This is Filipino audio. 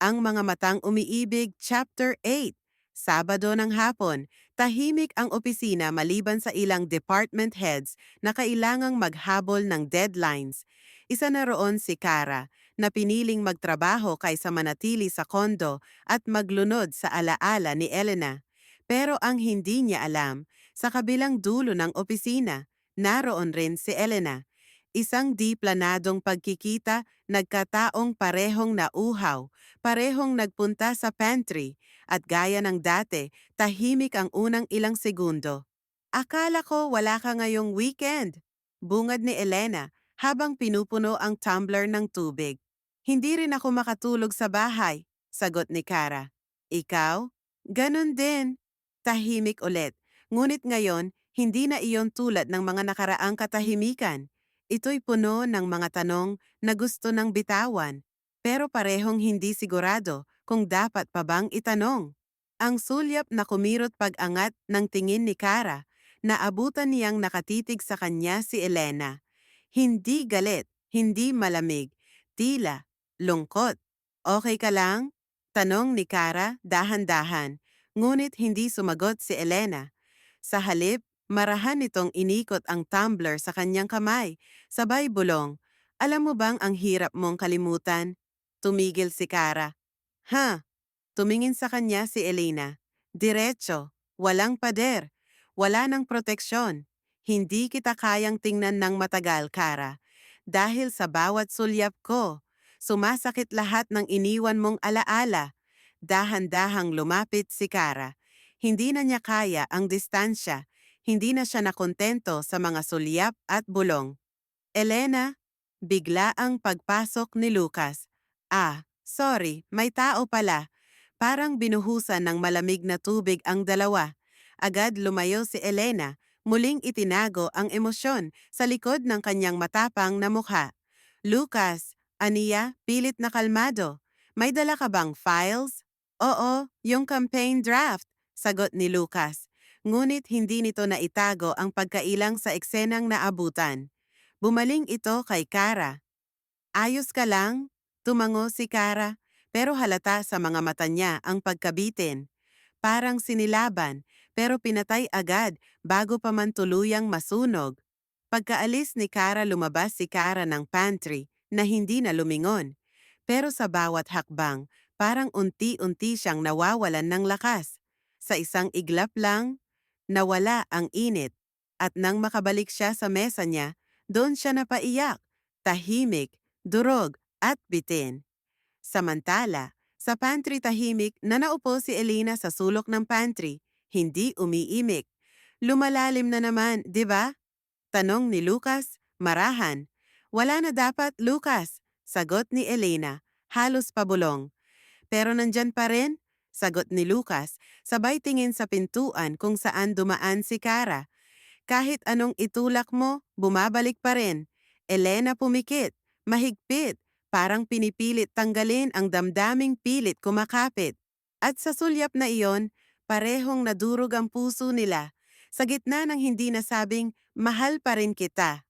Ang Mga Matang Umiibig, Chapter 8. Sabado ng hapon, tahimik ang opisina maliban sa ilang department heads na kailangang maghabol ng deadlines. Isa na roon si Kara, na piniling magtrabaho kaysa manatili sa kondo at maglunod sa alaala ni Elena. Pero ang hindi niya alam, sa kabilang dulo ng opisina, naroon rin si Elena. Isang di planadong pagkikita, nagkataong parehong nauhaw, parehong nagpunta sa pantry, at gaya ng dati, tahimik ang unang ilang segundo. Akala ko wala ka ngayong weekend, bungad ni Elena habang pinupuno ang tumbler ng tubig. Hindi rin ako makatulog sa bahay, sagot ni Kara. Ikaw? Ganon din. Tahimik ulit, ngunit ngayon, hindi na iyon tulad ng mga nakaraang katahimikan. Ito'y puno ng mga tanong na gusto ng bitawan, pero parehong hindi sigurado kung dapat pa bang itanong. Ang sulyap na kumirot pag-angat ng tingin ni Kara, naabutan niyang nakatitig sa kanya si Elena. Hindi galit, hindi malamig, tila lungkot. Okay ka lang? Tanong ni Kara dahan-dahan, ngunit hindi sumagot si Elena. Sa halip, marahan nitong inikot ang tumbler sa kanyang kamay, sabay bulong. Alam mo bang ang hirap mong kalimutan? Tumigil si Kara. Ha? Tumingin sa kanya si Elena. Diretso, walang pader, wala ng proteksyon. Hindi kita kayang tingnan ng matagal, Kara. Dahil sa bawat sulyap ko, sumasakit lahat ng iniwan mong alaala. Dahan-dahang lumapit si Kara. Hindi na niya kaya ang distansya. Hindi na siya nakontento sa mga sulyap at bulong. Elena, bigla ang pagpasok ni Lucas. Sorry, may tao pala. Parang binuhusan ng malamig na tubig ang dalawa. Agad lumayo si Elena, muling itinago ang emosyon sa likod ng kanyang matapang na mukha. Lucas, aniya, pilit na kalmado. May dala ka bang files? Oo, yung campaign draft, sagot ni Lucas. Ngunit hindi nito naitago ang pagkailang sa eksenang naabutan. Bumaling ito kay Kara. Ayos ka lang? Tumango si Kara, pero halata sa mga mata niya ang pagkabitin. Parang sinilaban, pero pinatay agad bago pa man tuluyang masunog. Pagkaalis ni Kara, lumabas si Kara ng pantry na hindi na lumingon. Pero sa bawat hakbang, parang unti-unti siyang nawawalan ng lakas. Sa isang iglap lang, nawala ang init. At nang makabalik siya sa mesa niya, doon siya napaiyak, tahimik, durog at bitin. Samantala, sa pantry tahimik na naupo si Elena sa sulok ng pantry, hindi umiimik. Lumalalim na naman, di ba? Tanong ni Lucas, marahan. Wala na dapat, Lucas, sagot ni Elena, halos pabulong. Pero nandyan pa rin, sagot ni Lucas, sabay tingin sa pintuan kung saan dumaan si Kara. Kahit anong itulak mo, bumabalik pa rin. Elena pumikit, mahigpit, parang pinipilit tanggalin ang damdaming pilit kumakapit. At sa sulyap na iyon, parehong nadurog ang puso nila. Sa gitna ng hindi nasabing, mahal pa rin kita.